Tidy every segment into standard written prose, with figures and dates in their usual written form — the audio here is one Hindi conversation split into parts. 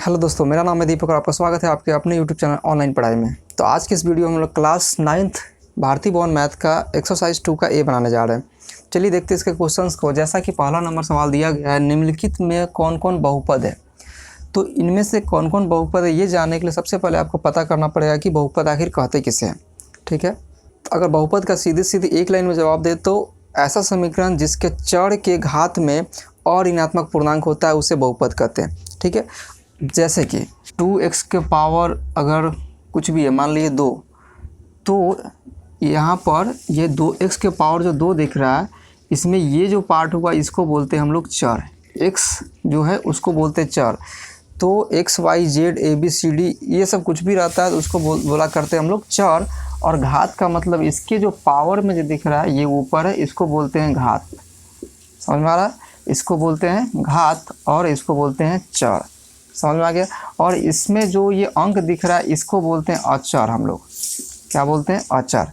हेलो दोस्तों, मेरा नाम है दीपक और आपका स्वागत है आपके अपने यूट्यूब चैनल ऑनलाइन पढ़ाई में। तो आज के इस वीडियो में हम लोग क्लास 9th भारतीय भवन मैथ का एक्सरसाइज 2 का ए बनाने जा रहे हैं। चलिए देखते हैं इसके क्वेश्चंस को। जैसा कि पहला नंबर सवाल दिया गया है, निम्नलिखित में कौन कौन बहुपद है। तो इनमें से कौन कौन बहुपद है ये जानने के लिए सबसे पहले आपको पता करना पड़ेगा कि बहुपद आखिर कहते किसे हैं। ठीक है, तो अगर बहुपद का सीधी सीधी एक लाइन में जवाब दे तो ऐसा समीकरण जिसके चर के घात में और ऋणात्मक पूर्णांक होता है उसे बहुपद कहते हैं। ठीक है, जैसे कि 2x के पावर अगर कुछ भी है, मान लीजिए 2, तो यहाँ पर ये 2x के पावर जो 2 दिख रहा है, इसमें ये जो पार्ट हुआ इसको बोलते हैं हम लोग चर। x जो है उसको बोलते हैं चर। तो x y z a b c d ये सब कुछ भी रहता है तो उसको बोला करते हैं हम लोग चर। और घात का मतलब इसके जो पावर में जो दिख रहा है ये ऊपर है, इसको बोलते हैं घात। समझ में आ रहा है? इसको बोलते हैं घात और इसको बोलते हैं चर। समझ में आ गया? और इसमें जो ये अंक दिख रहा है इसको बोलते हैं अचर। हम लोग क्या बोलते हैं? अचर।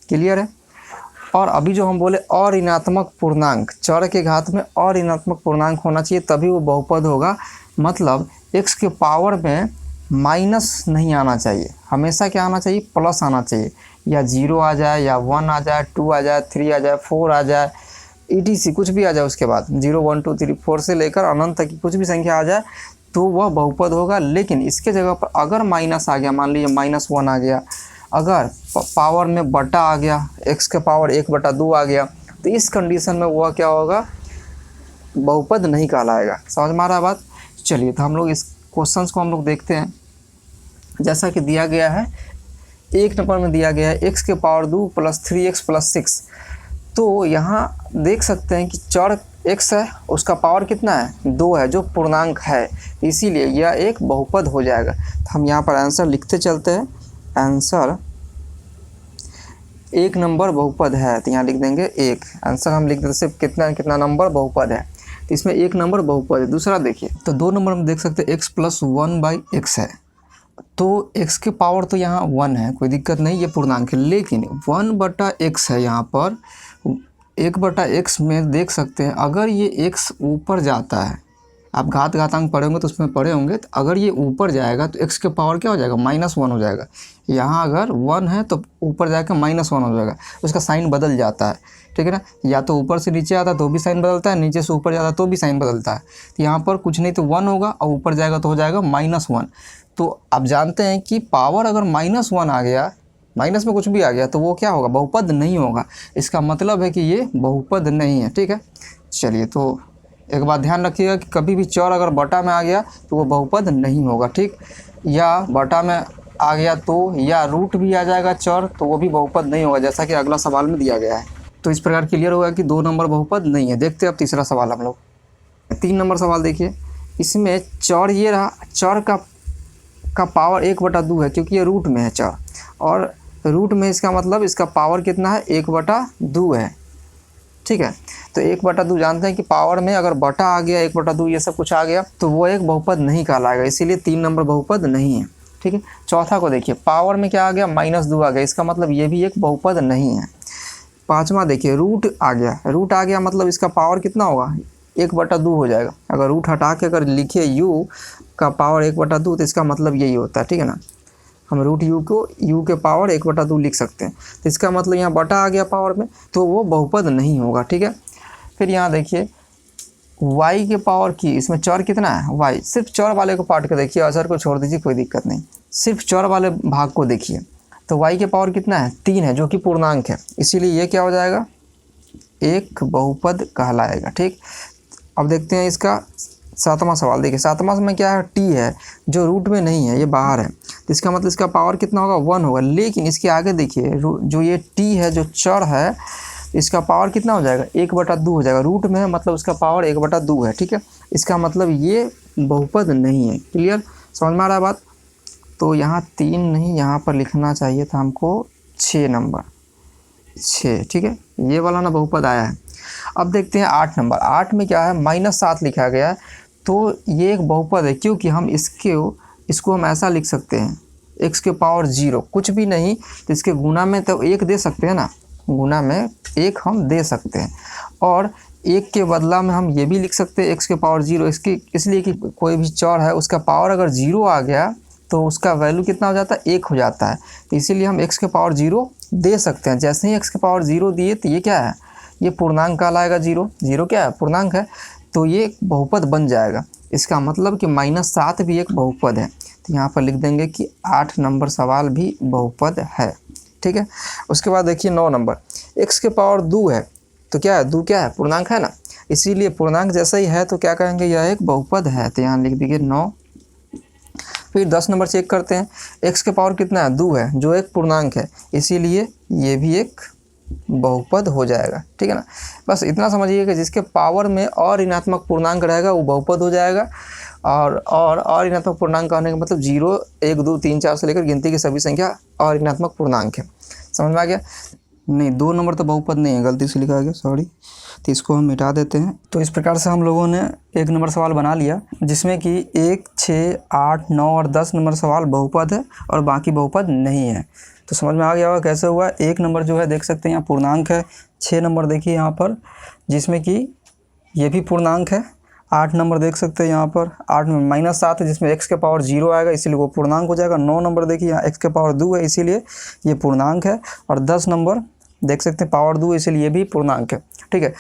क्लियर है? और अभी जो हम बोले और ऋणात्मक पूर्णांक, चर के घात में और ऋणात्मक पूर्णांक होना चाहिए तभी वो बहुपद होगा। मतलब x के पावर में माइनस नहीं आना चाहिए, हमेशा क्या आना चाहिए? प्लस आना चाहिए। या 0 आ जाए, या 1 आ जाए, 2 आ जाए, 3 आ जाए, 4 आ जाए, etc कुछ भी आ जाए। उसके बाद 0 1 2 3 4 से लेकर अनंत तक की कुछ भी संख्या आ जाए तो वह बहुपद होगा। लेकिन इसके जगह पर अगर माइनस आ गया, मान लीजिए -1 आ गया, अगर पावर में बटा आ गया, x के पावर 1/2 आ गया, तो इस कंडीशन में वह क्या होगा? बहुपद नहीं कहलाएगा। समझ में आ रहा है बात? चलिए, तो हम लोग इस क्वेश्चंस को हम लोग देखते हैं। जैसा कि दिया गया है, एक नंबर में दिया गया है x के पावर 2 + 3x + 6। तो यहाँ देख सकते हैं कि चर x है, उसका पावर कितना है? 2 है, जो पूर्णांक है, इसीलिए यह एक बहुपद हो जाएगा। तो हम यहाँ पर आंसर लिखते चलते हैं। आंसर 1 नंबर बहुपद है, तो यहाँ लिख देंगे 1। आंसर हम लिख देते सिर्फ कितना नंबर बहुपद है, तो इसमें 1 नंबर बहुपद है। दूसरा देखिए, तो 2 नंबर में देख सकते हैं x + 1/x है। तो x के पावर तो यहाँ 1 है, कोई दिक्कत नहीं, ये पूर्णांक है। लेकिन 1/x है, यहाँ पर 1/x में देख सकते हैं अगर ये x ऊपर जाता है, आप घातांक पढ़े होंगे तो उसमें पढ़े होंगे, तो अगर ये ऊपर जाएगा तो x के पावर क्या हो जाएगा? -1 हो जाएगा। यहाँ अगर 1 है तो ऊपर जाकर -1 हो जाएगा, उसका साइन बदल जाता है। ठीक है ना? या तो ऊपर से नीचे आता है तो भी साइन बदलता है, नीचे से ऊपर जाता है तो भी साइन बदलता है। तो यहाँ पर कुछ नहीं तो 1 होगा और ऊपर जाएगा तो हो जाएगा -1। तो आप जानते हैं कि पावर अगर -1 आ गया, माइनस में कुछ भी आ गया, तो वो क्या होगा? बहुपद नहीं होगा। इसका मतलब है कि ये बहुपद नहीं है। ठीक है, चलिए, तो एक बात ध्यान रखिएगा कि कभी भी चर अगर बटा में आ गया तो वो बहुपद नहीं होगा। ठीक, या बटा में आ गया तो, या रूट भी आ जाएगा चर, तो वो भी बहुपद नहीं होगा, जैसा कि अगला सवाल में दिया गया है। तो इस प्रकार क्लियर होगा कि 2 नंबर बहुपद नहीं है। देखते हैं अब तीसरा सवाल हम लोग। 3 नंबर सवाल देखिए, इसमें चर ये रहा, चर का पावर 1/2 है, क्योंकि ये रूट में है चर, और रूट में इसका मतलब इसका पावर कितना है? 1/2 है। ठीक है, तो 1/2 जानते हैं कि पावर में अगर बटा आ गया, 1/2 ये सब कुछ आ गया, तो वो एक बहुपद नहीं कहलाएगा, इसीलिए 3 नंबर बहुपद नहीं है। ठीक है, चौथा को देखिए, पावर में क्या आ गया? -2 आ गया, इसका मतलब ये भी एक बहुपद नहीं है। पाँचवा देखिए, रूट आ गया, रूट आ गया मतलब इसका पावर कितना होगा? 1/2 हो जाएगा। अगर रूट हटा के अगर लिखिए u का पावर 1/2 तो इसका मतलब यही होता है। ठीक है ना? हम रूट u को u के पावर 1/2 लिख सकते हैं, तो इसका मतलब यहाँ बटा आ गया पावर में, तो वो बहुपद नहीं होगा। ठीक है, फिर यहाँ देखिए y के पावर की, इसमें चर कितना है? y। सिर्फ चर वाले को पार्ट को देखिए, अचर को छोड़ दीजिए, कोई दिक्कत नहीं, सिर्फ चर वाले भाग को देखिए। तो y के पावर कितना है? 3 है, जो कि पूर्णांक है, इसीलिए ये क्या हो जाएगा? एक बहुपद कहलाएगा। ठीक, अब देखते हैं इसका 7वां सवाल। देखिए 7वां में क्या है? t है, जो रूट में नहीं है, ये बाहर है, तो इसका मतलब इसका पावर कितना होगा? 1 होगा। लेकिन इसके आगे देखिए, जो ये t है, जो चर है, इसका पावर कितना हो जाएगा? 1/2 हो जाएगा। रूट में है मतलब उसका पावर 1/2 है। ठीक है, इसका मतलब ये बहुपद नहीं है। क्लियर? समझ में आ रहा है बात? तो यहाँ 3 नहीं, यहाँ पर लिखना चाहिए था हमको 6 नंबर, 6। ठीक है, ये वाला ना बहुपद आया है। अब देखते हैं 8 नंबर। 8 में क्या है? -7 लिखा गया है, तो ये एक बहुपद है, क्योंकि हम इसको हम ऐसा लिख सकते हैं, x के पावर 0 कुछ भी नहीं, तो इसके गुना में तो 1 दे सकते हैं ना, गुना में 1 हम दे सकते हैं। और एक के बदला में हम ये भी लिख सकते हैं x के पावर 0, इसलिए कि कोई भी चौर है उसका पावर अगर 0 आ गया तो उसका वैल्यू कितना हो जाता है, 1 हो जाता है। तो इसीलिए हम x के पावर 0 दे सकते हैं। जैसे ही x के पावर 0 दिए तो ये क्या है, ये पूर्णांक कहलाएगा। 0 क्या है, पूर्णांक है, तो ये बहुपद बन जाएगा। इसका मतलब कि -7 भी एक बहुपद है। तो यहाँ पर लिख देंगे कि 8 नंबर सवाल भी बहुपद है। ठीक है। उसके बाद देखिए 9 नंबर, x के पावर 2 है तो क्या है, 2 क्या है, पूर्णांक है ना, इसीलिए पूर्णांक जैसा ही है तो क्या कहेंगे, यह एक बहुपद है। तो यहाँ लिख दीजिए 9। फिर 10 नंबर चेक करते हैं, x के पावर कितना है, 2 है, जो एक पूर्णांक है, इसीलिए ये भी एक बहुपद हो जाएगा। ठीक है ना। बस इतना समझिए कि जिसके पावर में और ऋणात्मक पूर्णांक रहेगा वो बहुपद हो जाएगा। और ऋणात्मक पूर्णांक कहने का मतलब 0, 1, 2, 3, 4 से लेकर गिनती की सभी संख्या और ऋणात्मक पूर्णांक है। समझ में आ गया। नहीं, 2 नंबर तो बहुपद नहीं है, गलती से लिखा गया, सॉरी। तो इसको हम मिटा देते हैं। तो इस प्रकार से हम लोगों ने 1 नंबर सवाल बना लिया, जिसमें कि 1, 6, 8, 9 और 10 नंबर सवाल बहुपद है और बाकी बहुपद नहीं है। तो समझ में आ गया होगा कैसे हुआ। 1 नंबर जो है देख सकते हैं यहाँ पूर्णांक है। 6 नंबर देखिए यहाँ पर, जिसमें कि ये भी पूर्णांक है। 8 नंबर देख सकते हैं यहाँ पर, 8 में -7 है, जिसमें x के पावर 0 आएगा, इसीलिए वो पूर्णांक हो जाएगा। 9 नंबर देखिए यहाँ x के पावर 2 है, इसीलिए ये पूर्णांक है। और 10 नंबर देख सकते हैं पावर 2, इसीलिए ये भी पूर्णांक है। ठीक है।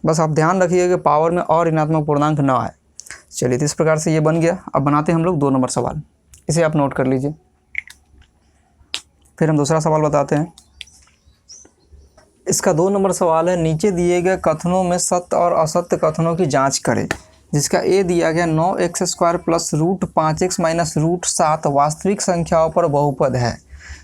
बस आप ध्यान रखिएगा कि पावर में और ऋणात्मक पूर्णांक ना आए। चलिए, तो इस प्रकार से ये बन गया। अब बनाते हैं हम लोग 2 नंबर सवाल, इसे आप नोट कर लीजिए। फिर हम दूसरा सवाल बताते हैं। इसका 2 नंबर सवाल है, नीचे दिए गए कथनों में सत्य और असत्य कथनों की जांच करें। जिसका ए दिया गया 9x² प्लस √5x माइनस √7 वास्तविक संख्याओं पर बहुपद है।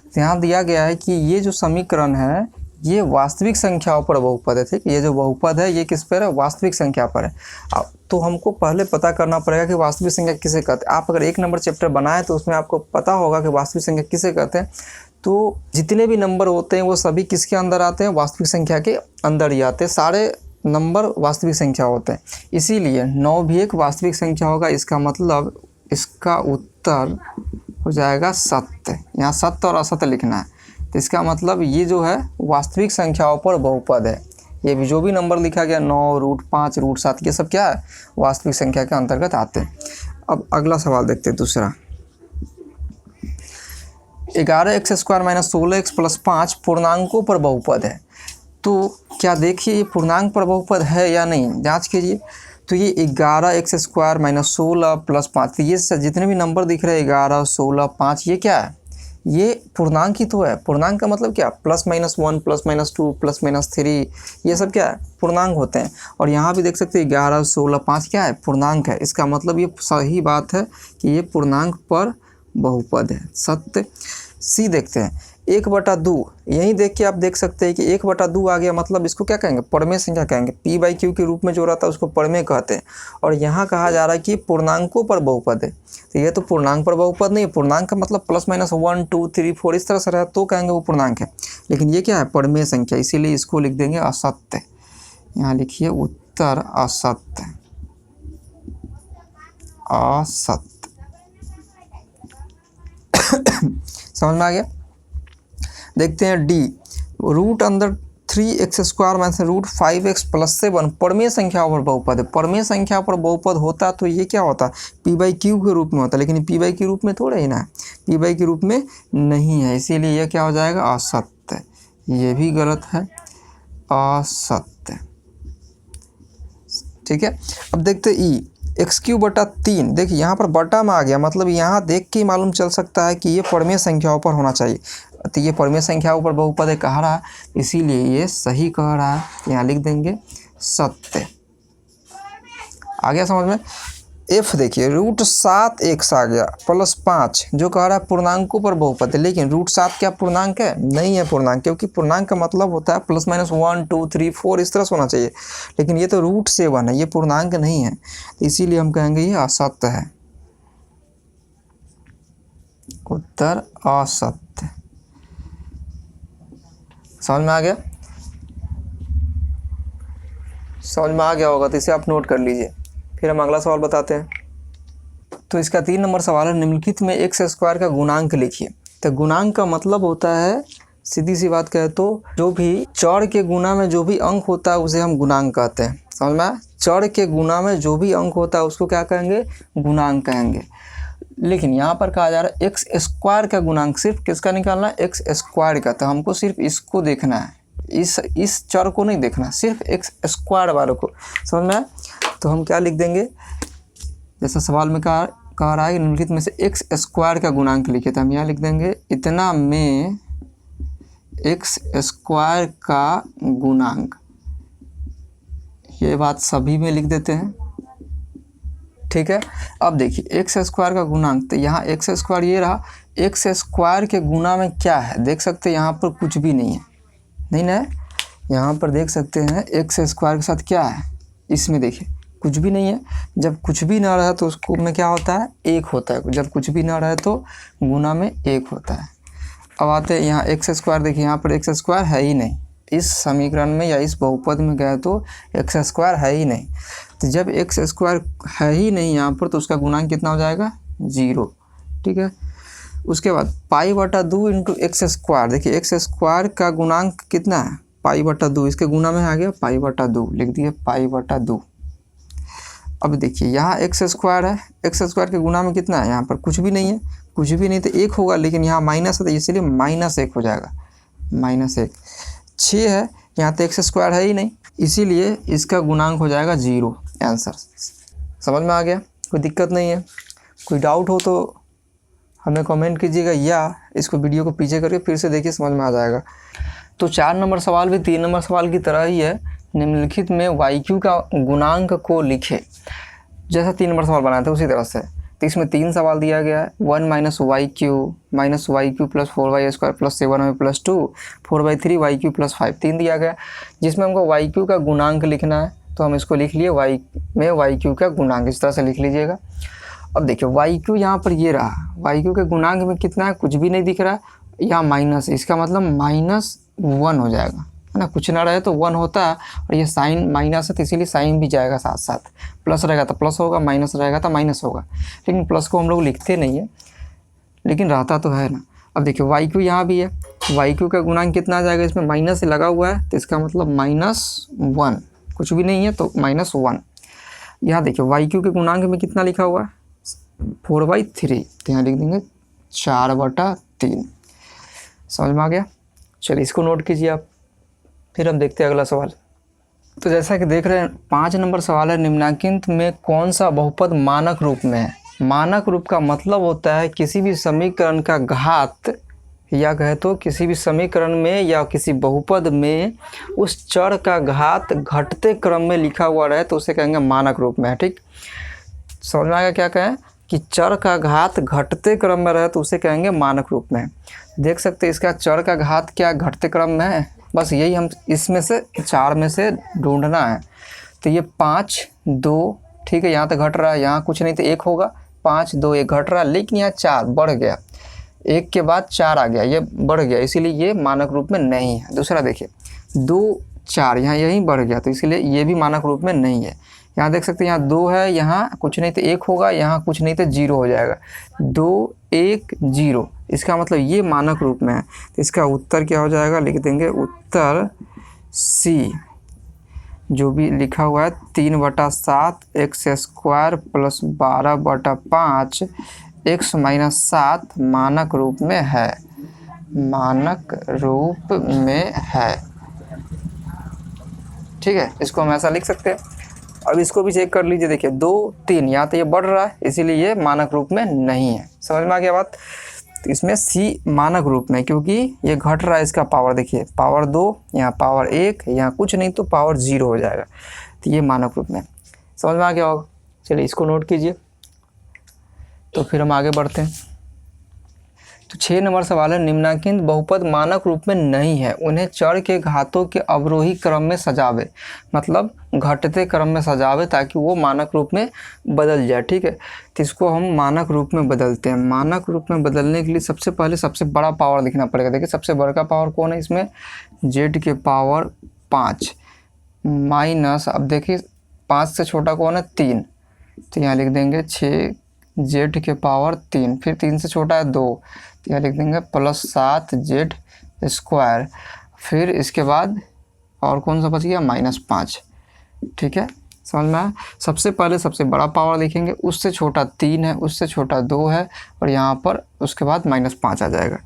तो यहाँ दिया गया है कि ये जो समीकरण है ये वास्तविक संख्याओं पर बहुपद है। ठीक, ये जो बहुपद है ये किस पर है, वास्तविक संख्या पर है। अब तो हमको पहले पता करना पड़ेगा कि वास्तविक संख्या किसे कहते हैं। आप अगर 1 नंबर चैप्टर बनाए तो उसमें आपको पता होगा कि वास्तविक संख्या किसे कहते हैं। तो जितने भी नंबर होते हैं वो सभी किसके अंदर आते हैं, वास्तविक संख्या के अंदर ही आते हैं। सारे नंबर वास्तविक संख्या होते हैं, इसीलिए 9 भी एक वास्तविक संख्या होगा। इसका मतलब इसका उत्तर हो जाएगा सत्य। यहाँ सत्य और असत्य लिखना है। तो इसका मतलब ये जो है वास्तविक संख्याओं पर बहुपद है। ये भी जो भी नंबर लिखा गया 9, √5, √7, ये सब क्या है, वास्तविक संख्या के अंतर्गत आते हैं। अब अगला सवाल देखते हैं, दूसरा। 11x² माइनस 16x प्लस 5 पूर्णांकों पर बहुपद है। तो क्या देखिए ये पूर्णांक पर बहुपद है या नहीं, जांच कीजिए। तो ये 11x² माइनस 16 प्लस 5, तो ये जितने भी नंबर दिख रहे हैं 11, 16, 5, ये क्या है, ये पूर्णांक ही तो है। पूर्णांक का मतलब क्या, +-1, +-2, +-3, ये सब क्या है, पूर्णांक होते हैं। और यहाँ भी देख सकते हैं 11, 16, 5 क्या है, पूर्णांक है। इसका मतलब ये सही बात है कि ये पूर्णांक पर बहुपद है, सत्य। सी देखते हैं, 1/2, यहीं देख के आप देख सकते हैं कि 1/2 आ गया, मतलब इसको क्या कहेंगे, परमेय संख्या कहेंगे। p/q के रूप में जो रहता है उसको परमेय कहते हैं। और यहाँ कहा जा रहा है कि पूर्णांकों पर बहुपद है, तो ये तो पूर्णांक पर बहुपद नहीं है। पूर्णांक का मतलब +-1, 2, 3, 4 इस तरह से रहा तो कहेंगे वो पूर्णांक है। लेकिन ये क्या है, परमेय संख्या, इसीलिए इसको लिख देंगे असत्य। यहाँ लिखिए उत्तर असत्य, असत्य। समझ में आ गया। देखते हैं D, √3x² minus √5x plus 7 परमेय संख्याओं पर बहुपद है। परमेय संख्या पर बहुपद होता तो ये क्या होता, p/q के रूप में होता, लेकिन p/q के रूप में थोड़ा ही ना है, p/q के रूप में नहीं है, इसीलिए ये क्या हो जाएगा, असत्य। ये भी गलत है, असत्य। ठीक है। अब देखते हैं ई, x³/3, देखिए यहाँ पर बटा में आ गया, मतलब यहाँ देख के मालूम चल सकता है कि ये परमेय संख्याओं पर होना चाहिए। तो ये परमेय संख्याओं पर बहुपद है कह रहा है, इसीलिए ये सही कह रहा है। यहाँ लिख देंगे सत्य। आ गया समझ में। एफ देखिए, √7x आ गया प्लस 5, जो कह रहा है पूर्णांकों पर बहुपद है। लेकिन √7 क्या पूर्णांक है, नहीं है पूर्णांक, क्योंकि पूर्णांक का मतलब होता है +-1, 2, 3, 4 इस तरह से होना चाहिए। लेकिन ये तो √7 है, ये पूर्णांक नहीं है, तो इसीलिए हम कहेंगे ये असत्य है, उत्तर असत्य। समझ में आ गया, समझ में आ गया होगा तो इसे आप नोट कर लीजिए। फिर हम अगला सवाल बताते हैं। तो इसका 3 नंबर सवाल है, निम्नलिखित में x² का गुणांक लिखिए। तो गुणांक का मतलब होता है, सीधी सी बात कहे तो, जो भी चौड़ के गुणा में जो भी अंक होता है उसे हम गुणांक कहते हैं। समझ में आया? चर के गुना में जो भी अंक होता है उसको क्या कहेंगे? गुणांक कहेंगे। लेकिन यहाँ पर कहा जा रहा है एक्स स्क्वायर का गुणांक सिर्फ किसका निकालना है? एक्स स्क्वायर का। तो हमको सिर्फ इसको देखना है, इस चर को नहीं देखना, सिर्फ एक्स स्क्वायर वालों को। समझ में आया? तो हम क्या लिख देंगे, जैसा सवाल में कह रहा है निम्नलिखित में से एक्स स्क्वायर का गुणांक लिखे, तो हम यहाँ लिख देंगे इतना में एक्स स्क्वायर का गुणांक। ये बात सभी में लिख देते हैं, ठीक है। अब देखिए एक्स स्क्वायर का गुणांक, तो यहाँ एक्स स्क्वायर ये रहा, एक्स स्क्वायर के गुना में क्या है देख सकते हैं, यहाँ पर कुछ भी नहीं है, नहीं ना, यहाँ पर देख सकते हैं एक्स स्क्वायर के साथ क्या है, इसमें देखिए कुछ भी नहीं है। जब कुछ भी ना रहे तो उसको में क्या होता है? एक होता है। जब कुछ भी ना रहे तो गुना में एक होता है। अब आते हैं यहाँ एक्स स्क्वायर, देखिए यहाँ पर एक्स स्क्वायर है ही नहीं, इस समीकरण में या इस बहुपद में गए तो एक्स स्क्वायर है ही नहीं। तो जब एक्स स्क्वायर है ही नहीं यहाँ पर तो उसका गुणांक कितना हो जाएगा? 0, ठीक है। उसके बाद पाई बटा 2 इंटू एक्स स्क्वायर, देखिए एक्स स्क्वायर का गुणांक कितना है? पाई बटा 2, इसके गुना में आ गया पाई बटा 2, लिख दिए पाई बटा 2। अब देखिए यहाँ एक्स स्क्वायर है, एक्स स्क्वायर के गुना में कितना है? यहाँ पर कुछ भी नहीं है, कुछ भी नहीं तो 1 होगा, लेकिन यहाँ माइनस है तो इसलिए -1 हो जाएगा, -1। 6 है, यहाँ तो एक्स स्क्वायर है ही नहीं, इसीलिए इसका गुणांक हो जाएगा 0। आंसर समझ में आ गया? कोई दिक्कत नहीं है? कोई डाउट हो तो हमें कमेंट कीजिएगा या इसको वीडियो को पीछे करके फिर से देखिए, समझ में आ जाएगा। तो 4 नंबर सवाल भी 3 नंबर सवाल की तरह ही है। निम्नलिखित में YQ का गुणांक को लिखे, जैसा 3 नंबर सवाल बनाया था उसी तरह से। तो इसमें 3 सवाल दिया गया है, 1 - YQ plus 4y square plus 7y plus 2 4/3 YQ plus 5 3 दिया गया, जिसमें हमको YQ का गुणांक लिखना है। तो हम इसको लिख लिए y में YQ का गुणांक, इस तरह से लिख लीजिएगा। अब देखिए YQ यहाँ पर ये रहा, YQ के गुणांक में कितना है? कुछ भी नहीं दिख रहा, यहाँ माइनस, इसका मतलब -1 हो जाएगा, है ना। कुछ ना रहे तो 1 होता है, और ये साइन माइनस है तो इसीलिए साइन भी जाएगा साथ साथ, प्लस रहेगा तो प्लस होगा, माइनस रहेगा तो माइनस होगा। लेकिन प्लस को हम लोग लिखते नहीं है, लेकिन रहता तो है ना। अब देखिए YQ यहाँ भी है, YQ का गुणांक कितना आ जाएगा? इसमें माइनस लगा हुआ है तो इसका मतलब -1, कुछ भी नहीं है तो -1। यहाँ देखिए YQ के गुणांक में कितना लिखा हुआ है? 4/3, तो यहाँ लिख देंगे 4/3। समझ में आ गया? चलिए इसको नोट कीजिए आप, फिर हम देखते हैं अगला सवाल। तो जैसा कि देख रहे हैं 5 नंबर सवाल है, निम्नलिखित में कौन सा बहुपद मानक रूप में है? मानक रूप का मतलब होता है किसी भी समीकरण का घात, या कहे तो किसी भी समीकरण में या किसी बहुपद में उस चर का घात घटते क्रम में लिखा हुआ रहे तो उसे कहेंगे मानक रूप में है, ठीक। समझ में आएगा क्या कहें? कि चर का घात घटते क्रम में रहे तो उसे कहेंगे मानक रूप में। देख सकते हैं इसका चर का घात क्या घटते क्रम में है, बस यही हम इसमें से 4 में से ढूंढना है। तो ये 5 2, ठीक है, यहाँ तो घट रहा है, यहाँ कुछ नहीं तो 1 होगा, 5 2 1 घट रहा है, लेकिन यहाँ 4 बढ़ गया, 1 के बाद 4 आ गया, ये बढ़ गया, इसीलिए ये मानक रूप में नहीं है। दूसरा देखिए 2 4, यहाँ यही बढ़ गया तो इसलिए ये भी मानक रूप में नहीं है। यहाँ देख सकते हैं यहाँ 2 है, यहाँ कुछ नहीं तो 1 होगा, यहाँ कुछ नहीं तो 0 हो जाएगा, 2 1 0, इसका मतलब ये मानक रूप में है। तो इसका उत्तर क्या हो जाएगा? लिख देंगे उत्तर C, जो भी लिखा हुआ है 3/7 एक्स स्क्वायर प्लस 12/5 x - 7 मानक रूप में है, मानक रूप में है, ठीक है। इसको हम ऐसा लिख सकते हैं। अब इसको भी चेक कर लीजिए, देखिए 2 3, यहाँ तो ये बढ़ रहा है इसीलिए ये मानक रूप में नहीं है। समझ में आ गया बात? तो इसमें C मानक रूप में, क्योंकि ये घट रहा है, इसका पावर देखिए पावर 2, यहाँ पावर 1, यहाँ कुछ नहीं तो पावर 0 हो जाएगा, तो ये मानक रूप में। समझ में आ गया होगा? चलिए इसको नोट कीजिए, तो फिर हम आगे बढ़ते हैं। तो 6 नंबर सवाल है, निम्नलिखित बहुपद मानक रूप में नहीं है, उन्हें चर के घातों के अवरोही क्रम में सजावे, मतलब घटते क्रम में सजावे ताकि वो मानक रूप में बदल जाए, ठीक है। तो इसको हम मानक रूप में बदलते हैं। मानक रूप में बदलने के लिए सबसे पहले सबसे बड़ा पावर लिखना पड़ेगा। देखिए सबसे बड़ा का पावर कौन है इसमें? z के पावर 5 माइनस, अब देखिए 5 से छोटा कौन है? 3, तो यहाँ लिख देंगे 6 z के पावर 3, फिर 3 से छोटा है 2, तो यहाँ लिख देंगे प्लस 7 z स्क्वायर, फिर इसके बाद और कौन सा बच गया? -5, ठीक है, समझ में आया। सबसे पहले सबसे बड़ा पावर लिखेंगे, उससे छोटा 3 है, उससे छोटा 2 है, और यहाँ पर उसके बाद -5 आ जाएगा।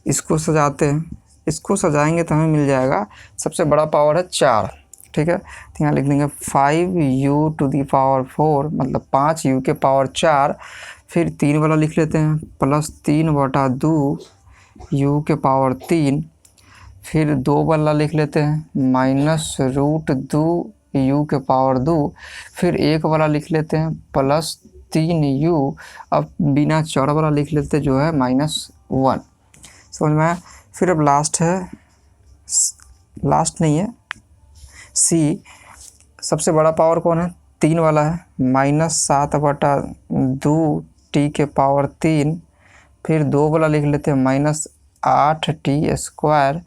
इसको सजाते हैं, इसको सजाएंगे तो हमें मिल जाएगा सबसे बड़ा पावर है 4, ठीक है। तो यहाँ लिख देंगे 5u⁴ मतलब 5u के पावर 4, फिर 3 वाला लिख लेते हैं +3/2 u के पावर 3, फिर 2 वाला लिख लेते हैं -√2 u के पावर 2, फिर 1 वाला लिख लेते हैं +3u, अब बिना चौड़ा वाला लिख लेते जो है -1, समझ में आया। फिर अब लास्ट है, लास्ट नहीं है, सी, सबसे बड़ा पावर कौन है, 3 वाला है, -7/2 t के पावर 3, फिर 2 वाला लिख लेते हैं -8t²,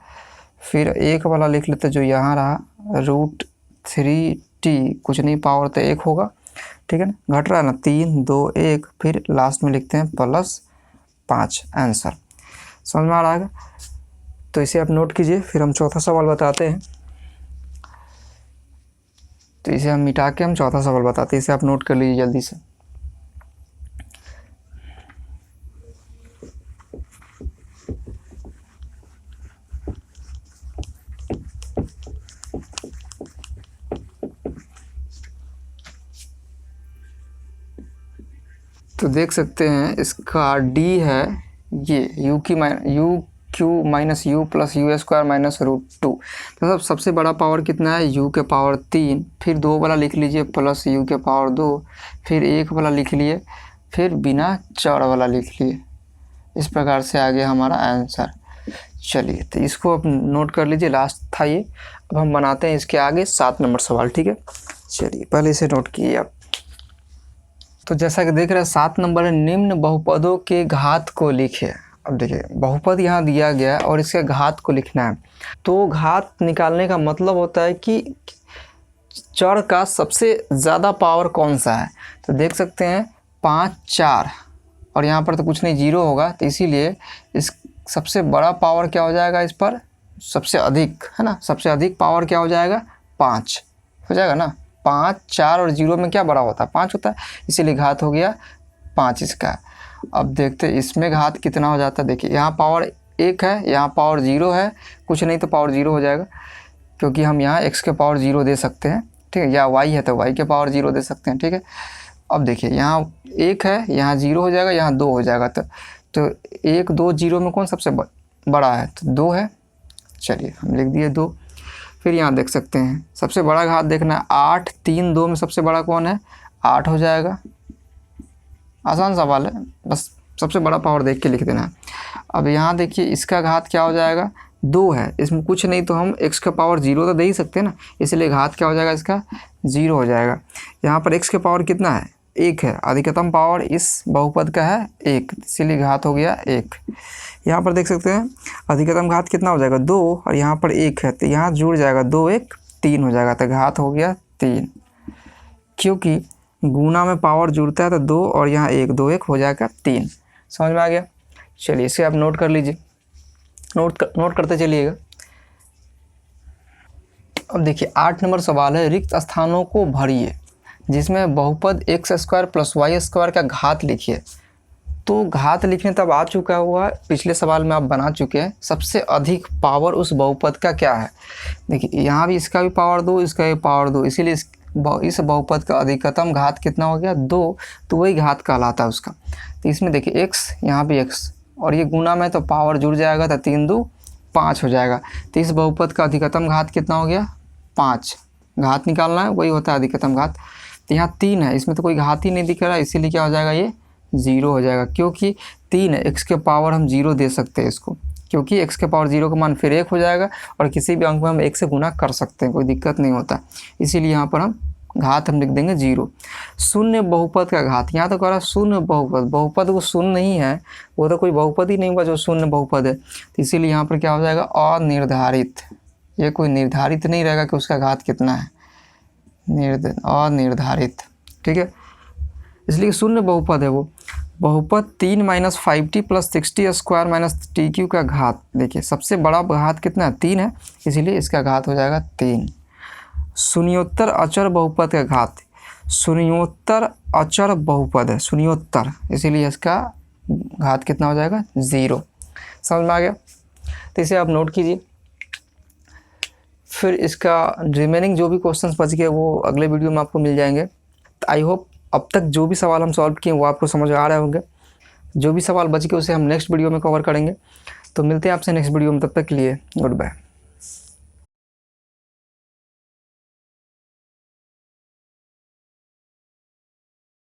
फिर 1 वाला लिख लेते जो यहाँ रहा √3t, कुछ नहीं पावर तो 1 होगा, ठीक है ना, घट रहा है ना, 3 2 1, फिर लास्ट में लिखते हैं +5, आंसर। समझ में आ रहा है। तो इसे आप नोट कीजिए, फिर हम चौथा सवाल बताते हैं। तो इसे हम मिटा के हम चौथा सवाल बताते हैं, इसे आप नोट कर लीजिए जल्दी से। तो देख सकते हैं इसका d है ये u q - u + u² -√2। तो सबसे बड़ा पावर कितना है, u के पावर 3, फिर 2 वाला लिख लीजिए +u के पावर 2, फिर 1 वाला लिख लिए, फिर बिना चौड़ा वाला लिख लिए। इस प्रकार से आ गया हमारा आंसर। चलिए, तो इसको आप नोट कर लीजिए, लास्ट था ये। अब हम बनाते हैं इसके आगे 7 नंबर सवाल, ठीक है। चलिए, पहले इसे नोट कीजिए आप। तो जैसा कि देख रहे हैं 7 नंबर है, निम्न बहुपदों के घात को लिखे। अब देखिए, बहुपद यहाँ दिया गया है और इसके घात को लिखना है। तो घात निकालने का मतलब होता है कि चर का सबसे ज़्यादा पावर कौन सा है। तो देख सकते हैं 5 4, और यहाँ पर तो कुछ नहीं, 0 होगा, तो इसीलिए इस सबसे बड़ा पावर क्या हो जाएगा, इस पर सबसे अधिक, है ना, सबसे अधिक पावर क्या हो जाएगा, 5 हो जाएगा ना। 5 4 और 0 में क्या बड़ा होता है, 5 होता है, इसीलिए घात हो गया 5 इसका। अब देखते हैं इसमें घात कितना हो जाता है। देखिए, यहाँ पावर 1 है, यहाँ पावर 0 है, कुछ नहीं तो पावर 0 हो जाएगा, क्योंकि हम यहाँ x के पावर 0 दे सकते हैं, ठीक है, या y है तो y के पावर 0 दे सकते हैं, ठीक है। अब देखिए, यहाँ 1 है, यहाँ 0 हो जाएगा, यहाँ 2 हो जाएगा, तो 1 2 0 में कौन सबसे बड़ा है, तो 2 है। चलिए, हम लिख दिए 2। फिर यहाँ देख सकते हैं सबसे बड़ा घात देखना है, 8 3 2 में सबसे बड़ा कौन है, 8 हो जाएगा। आसान सवाल है, बस सबसे बड़ा पावर देख के लिख देना है। अब यहाँ देखिए, इसका घात क्या हो जाएगा, 2 है, इसमें कुछ नहीं तो हम x के पावर 0 तो दे ही सकते हैं ना, इसलिए घात क्या हो जाएगा, इसका 0 हो जाएगा। यहाँ पर x के पावर कितना है, 1 है, अधिकतम पावर इस बहुपद का है 1, इसीलिए घात हो गया 1। यहाँ पर देख सकते हैं अधिकतम घात कितना हो जाएगा, 2, और यहाँ पर 1 है, तो यहाँ जुड़ जाएगा 2 1 3 हो जाएगा, तो घात हो गया 3। क्योंकि गुना में पावर जुड़ता है तो 2 और यहाँ 1 2 1 हो जाएगा 3। समझ में आ गया। चलिए, इसे आप नोट कर लीजिए, नोट करते चलिएगा। अब देखिए 8 नंबर सवाल है, रिक्त स्थानों को भरिए जिसमें बहुपद x² + y² का घात लिखिए। तो घात लिखने तब आ चुका हुआ, पिछले सवाल में आप बना चुके हैं। सबसे अधिक पावर उस बहुपद का क्या है, देखिए यहाँ भी इसका भी पावर 2, इसका भी पावर 2, इसीलिए इस बहुपद का अधिकतम घात कितना हो गया, 2, तो वही घात कहलाता है उसका। तो इसमें देखिए x, यहाँ भी x, और ये गुना में तो पावर जुड़ जाएगा, तो 3 2 5 हो जाएगा। तो इस बहुपद का अधिकतम घात कितना हो गया, 5। घात निकालना है, वही होता है अधिकतम घात। तो यहाँ 3 है, इसमें तो कोई घात ही नहीं दिख रहा, इसीलिए क्या हो जाएगा, ये 0 हो जाएगा। क्योंकि 3 है, x के पावर हम 0 दे सकते हैं इसको, क्योंकि x के पावर 0 का मान फिर 1 हो जाएगा, और किसी भी अंक में हम 1 से गुना कर सकते हैं, कोई दिक्कत नहीं होता। इसीलिए यहाँ पर हम घात हम लिख देंगे 0। शून्य बहुपद का घात, यहाँ तो कह रहा है शून्य बहुपद, बहुपद वो शून्य नहीं है, वो तो कोई बहुपद ही नहीं हुआ जो शून्य बहुपद है। तो इसीलिए यहाँ पर क्या हो जाएगा, अनिर्धारित। ये कोई निर्धारित नहीं रहेगा कि उसका घात कितना है, अनिर्धारित, ठीक है, इसलिए शून्य बहुपद है वो। बहुपद 3 - 5t + 60² - tq का घात, देखिए सबसे बड़ा घात कितना है, 3 है, इसीलिए इसका घात हो जाएगा 3। शून्योत्तर अचर बहुपद का घात, शून्योत्तर अचर बहुपद है, शून्योत्तर, इसीलिए इसका घात कितना हो जाएगा 0। समझ में आ गया? तो इसे आप नोट कीजिए। फिर इसका रिमेनिंग जो भी क्वेश्चंस बच गए वो अगले वीडियो में आपको मिल जाएंगे। तो आई होप अब तक जो भी सवाल हम सॉल्व किए वो आपको समझ आ रहे होंगे। जो भी सवाल बच गए उसे हम नेक्स्ट वीडियो में कवर करेंगे। तो मिलते हैं आपसे नेक्स्ट वीडियो में, तब तक के लिए गुड बाय।